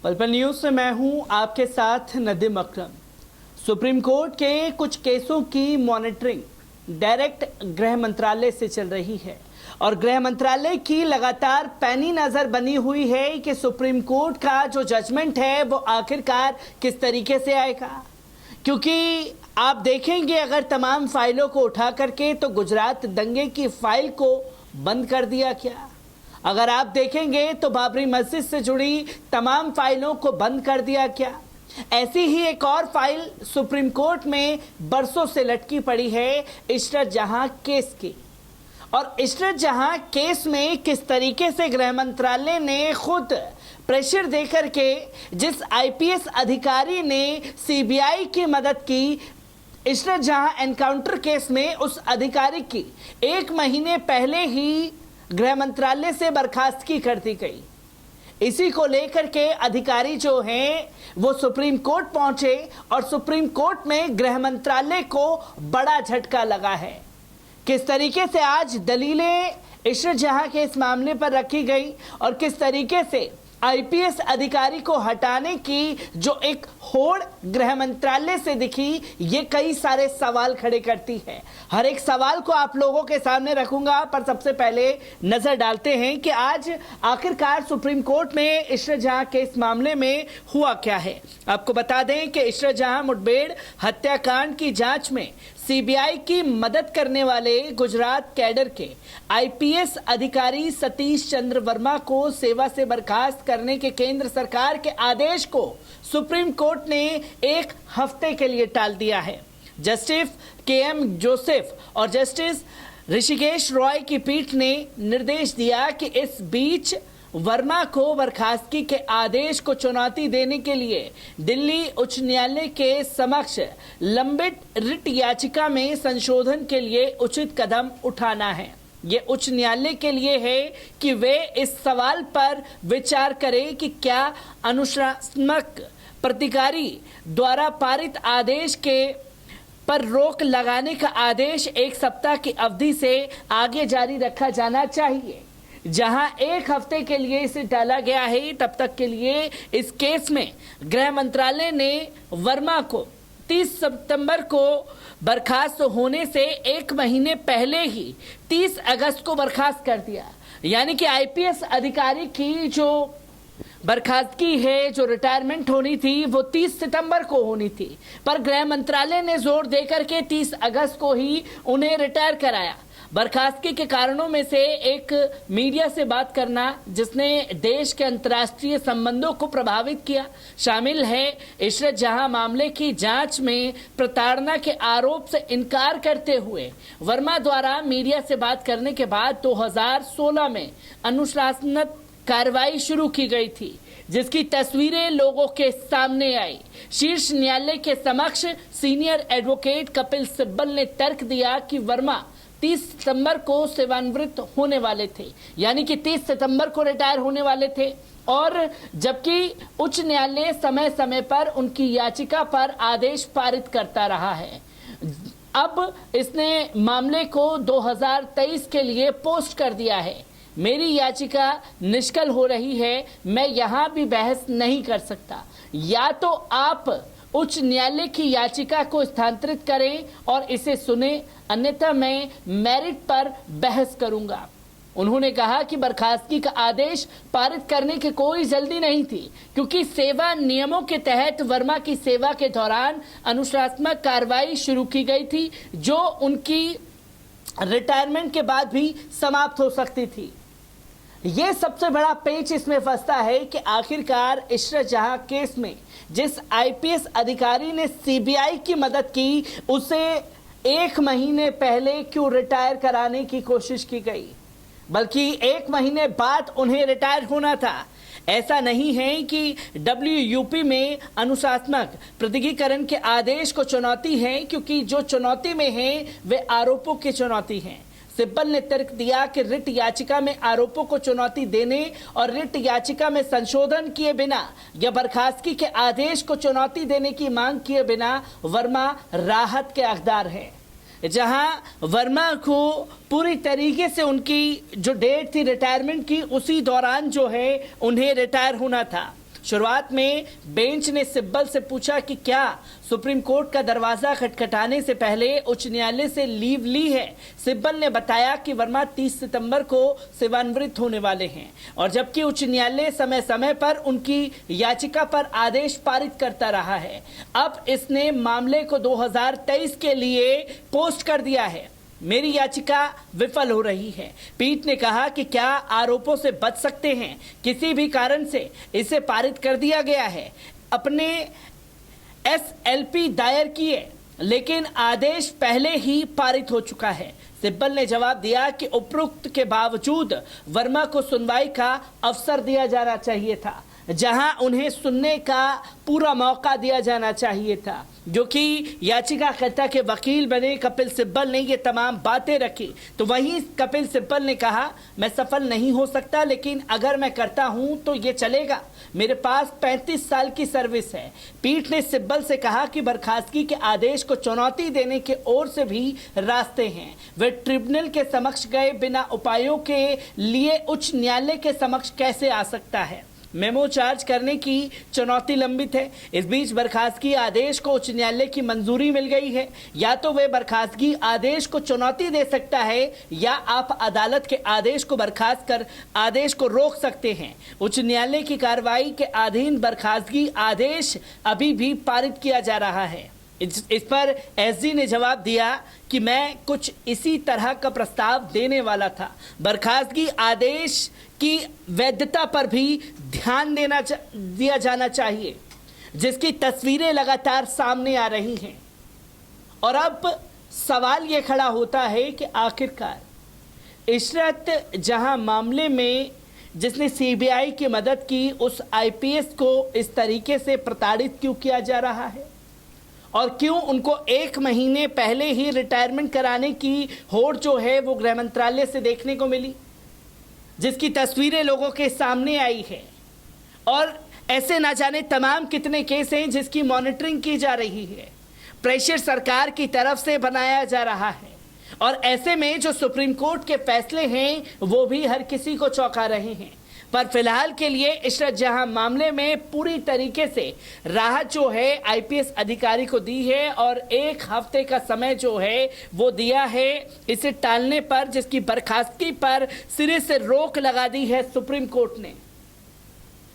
पल पल न्यूज से मैं हूं आपके साथ नदीम अकरम। सुप्रीम कोर्ट के कुछ केसों की मॉनिटरिंग डायरेक्ट गृह मंत्रालय से चल रही है और गृह मंत्रालय की लगातार पैनी नजर बनी हुई है कि सुप्रीम कोर्ट का जो जजमेंट है वो आखिरकार किस तरीके से आएगा। क्योंकि आप देखेंगे अगर तमाम फाइलों को उठा करके तो गुजरात दंगे की फाइल को बंद कर दिया गया। अगर आप देखेंगे तो बाबरी मस्जिद से जुड़ी तमाम फाइलों को बंद कर दिया गया। ऐसी ही एक और फाइल सुप्रीम कोर्ट में बरसों से लटकी पड़ी है इशरत जहां केस की। और इशरत जहां केस में किस तरीके से गृह मंत्रालय ने खुद प्रेशर देकर के जिस आईपीएस अधिकारी ने सीबीआई की मदद की, इशरत जहां एनकाउंटर केस में उस अधिकारी की 1 महीने पहले ही गृह मंत्रालय से बर्खास्तगी कर दी गई। इसी को लेकर के अधिकारी जो हैं वो सुप्रीम कोर्ट पहुंचे और सुप्रीम कोर्ट में गृह मंत्रालय को बड़ा झटका लगा है। किस तरीके से आज दलीलें इशरत जहां के इस मामले पर रखी गई और किस तरीके से आईपीएस अधिकारी को हटाने की जो एक होड़ गृह मंत्रालय से दिखी, ये कई सारे सवाल खड़े करती है। हर एक सवाल को आप लोगों के सामने रखूंगा, पर सबसे पहले नजर डालते हैं कि आज आखिरकार सुप्रीम कोर्ट में इशरत जहां के इस मामले में हुआ क्या है। आपको बता दें कि इशरत जहां मुठभेड़ हत्याकांड की जांच में सीबीआई की मदद करने वाले गुजरात कैडर के आईपीएस अधिकारी सतीश चंद्र वर्मा को सेवा से बर्खास्त करने के केंद्र सरकार के आदेश को सुप्रीम कोर्ट ने 1 हफ्ते के लिए टाल दिया है। जस्टिस केएम जोसेफ और जस्टिस ऋषिकेश रॉय की पीठ ने निर्देश दिया कि इस बीच वर्मा को बर्खास्तगी के आदेश को चुनौती देने के लिए दिल्ली उच्च न्यायालय के समक्ष लंबित रिट याचिका में संशोधन के लिए उचित कदम उठाना है। ये उच्च न्यायालय के लिए है कि वे इस सवाल पर विचार करें कि क्या अनुशासनात्मक प्राधिकारी द्वारा पारित आदेश के पर रोक लगाने का आदेश 1 सप्ताह की अवधि से आगे जारी रखा जाना चाहिए। जहां 1 हफ्ते के लिए इसे टाला गया है, तब तक के लिए इस केस में गृह मंत्रालय ने वर्मा को 30 सितंबर को बर्खास्त होने से 1 महीने पहले ही 30 अगस्त को बर्खास्त कर दिया। यानी कि आईपीएस अधिकारी की जो बर्खास्तगी है, जो रिटायरमेंट होनी थी, वो 30 सितंबर को होनी थी, पर गृह मंत्रालय ने जोर देकर के 30 अगस्त को ही उन्हें रिटायर कराया। बर्खास्तगी के कारणों में से एक मीडिया से बात करना जिसने देश के अंतर्राष्ट्रीय संबंधों को प्रभावित किया शामिल है। इशरत जहां मामले की जांच में प्रताड़ना के आरोप से इनकार करते हुए वर्मा द्वारा मीडिया से बात करने के बाद 2016 में अनुशासनात्मक कार्रवाई शुरू की गई थी, जिसकी तस्वीरें लोगों के सामने आई। शीर्ष न्यायालय के समक्ष सीनियर एडवोकेट कपिल सिब्बल ने तर्क दिया कि वर्मा 30 सितंबर को सेवानिवृत्त होने वाले थे, यानी कि 30 सितंबर को रिटायर होने वाले थे, और जबकि उच्च न्यायालय समय समय पर उनकी याचिका पर आदेश पारित करता रहा है। अब इसने मामले को 2023 के लिए पोस्ट कर दिया है। मेरी याचिका निष्कल हो रही है, मैं यहाँ भी बहस नहीं कर सकता। या तो आप उच्च न्यायालय की याचिका को स्थानांतरित करें और इसे सुने, अन्यथा मैं मेरिट पर बहस करूंगा। उन्होंने कहा कि बर्खास्तगी का आदेश पारित करने की कोई जल्दी नहीं थी, क्योंकि सेवा नियमों के तहत वर्मा की सेवा के दौरान अनुशासनात्मक कार्रवाई शुरू की गई थी, जो उनकी रिटायरमेंट के बाद भी समाप्त हो सकती थी। ये सबसे बड़ा पेच इसमें फंसता है कि आखिरकार इशरत जहां केस में जिस आईपीएस अधिकारी ने सीबीआई की मदद की, उसे 1 महीने पहले क्यों रिटायर कराने की कोशिश की गई, बल्कि 1 महीने बाद उन्हें रिटायर होना था। ऐसा नहीं है कि डब्ल्यूयूपी में अनुशासनात्मक प्राधिकरण के आदेश को चुनौती है, क्योंकि जो चुनौती में है वे आरोपों की चुनौती है। सिब्बल ने तर्क दिया कि रिट याचिका में आरोपों को चुनौती देने और रिट याचिका में संशोधन किए बिना या बर्खास्तगी के आदेश को चुनौती देने की मांग किए बिना वर्मा राहत के हकदार हैं। जहां वर्मा को पूरी तरीके से उनकी जो डेट थी रिटायरमेंट की, उसी दौरान जो है उन्हें रिटायर होना था। शुरुआत में बेंच ने सिब्बल से पूछा कि क्या सुप्रीम कोर्ट का दरवाजा खटखटाने से पहले उच्च न्यायालय से लीव ली है। सिब्बल ने बताया कि वर्मा 30 सितंबर को सेवानिवृत्त होने वाले हैं और जबकि उच्च न्यायालय समय समय पर उनकी याचिका पर आदेश पारित करता रहा है, अब इसने मामले को 2023 के लिए पोस्ट कर दिया है। मेरी याचिका विफल हो रही है। पीठ ने कहा कि क्या आरोपों से बच सकते हैं, किसी भी कारण से इसे पारित कर दिया गया है। अपने एसएलपी दायर किए लेकिन आदेश पहले ही पारित हो चुका है। सिब्बल ने जवाब दिया कि उपरोक्त के बावजूद वर्मा को सुनवाई का अवसर दिया जाना चाहिए था, जहां उन्हें सुनने का पूरा मौका दिया जाना चाहिए था। जो कि याचिकाकर्ता के वकील बने कपिल सिब्बल ने ये तमाम बातें रखी तो वहीं कपिल सिब्बल ने कहा, मैं सफल नहीं हो सकता लेकिन अगर मैं करता हूं तो ये चलेगा। मेरे पास 35 साल की सर्विस है। पीठ ने सिब्बल से कहा कि बर्खास्तगी के आदेश को चुनौती देने के ओर से भी रास्ते हैं। वे ट्रिब्यूनल के समक्ष गए बिना उपायों के लिए उच्च न्यायालय के समक्ष कैसे आ सकता है। मेमो चार्ज करने की चुनौती लंबित है। इस बीच बर्खास्तगी आदेश को उच्च न्यायालय की मंजूरी मिल गई है। या तो वे बर्खास्तगी आदेश को चुनौती दे सकता है या आप अदालत के आदेश को बर्खास्त कर आदेश को रोक सकते हैं। उच्च न्यायालय की कार्रवाई के अधीन बर्खास्तगी आदेश अभी भी पारित किया जा रहा है। इस पर एसजी ने जवाब दिया कि मैं कुछ इसी तरह का प्रस्ताव देने वाला था। बर्खास्तगी आदेश की वैधता पर भी ध्यान दिया जाना चाहिए, जिसकी तस्वीरें लगातार सामने आ रही हैं। और अब सवाल ये खड़ा होता है कि आखिरकार इशरत जहां मामले में जिसने सीबीआई की मदद की उस आईपीएस को इस तरीके से प्रताड़ित क्यों किया जा रहा है और क्यों उनको 1 महीने पहले ही रिटायरमेंट कराने की होड़ जो है वो गृह मंत्रालय से देखने को मिली, जिसकी तस्वीरें लोगों के सामने आई है। और ऐसे ना जाने तमाम कितने केस हैं जिसकी मॉनिटरिंग की जा रही है, प्रेशर सरकार की तरफ से बनाया जा रहा है। और ऐसे में जो सुप्रीम कोर्ट के फैसले हैं वो भी हर किसी को चौंका रहे हैं। पर फिलहाल के लिए इशरत जहां मामले में पूरी तरीके से राहत जो है आईपीएस अधिकारी को दी है और 1 हफ्ते का समय जो है वो दिया है इसे टालने पर, जिसकी बर्खास्तगी पर सिरे से रोक लगा दी है सुप्रीम कोर्ट ने।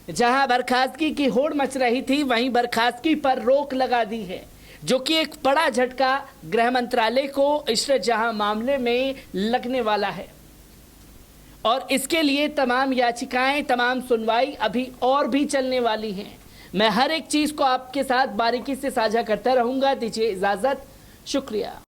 जहां बर्खास्तगी की होड़ मच रही थी वहीं बर्खास्तगी पर रोक लगा दी है, जो कि एक बड़ा झटका गृह मंत्रालय को इशरत जहां मामले में लगने वाला है। और इसके लिए तमाम याचिकाएं, तमाम सुनवाई अभी और भी चलने वाली हैं। मैं हर एक चीज़ को आपके साथ बारीकी से साझा करता रहूंगा। दीजिए इजाज़त, शुक्रिया।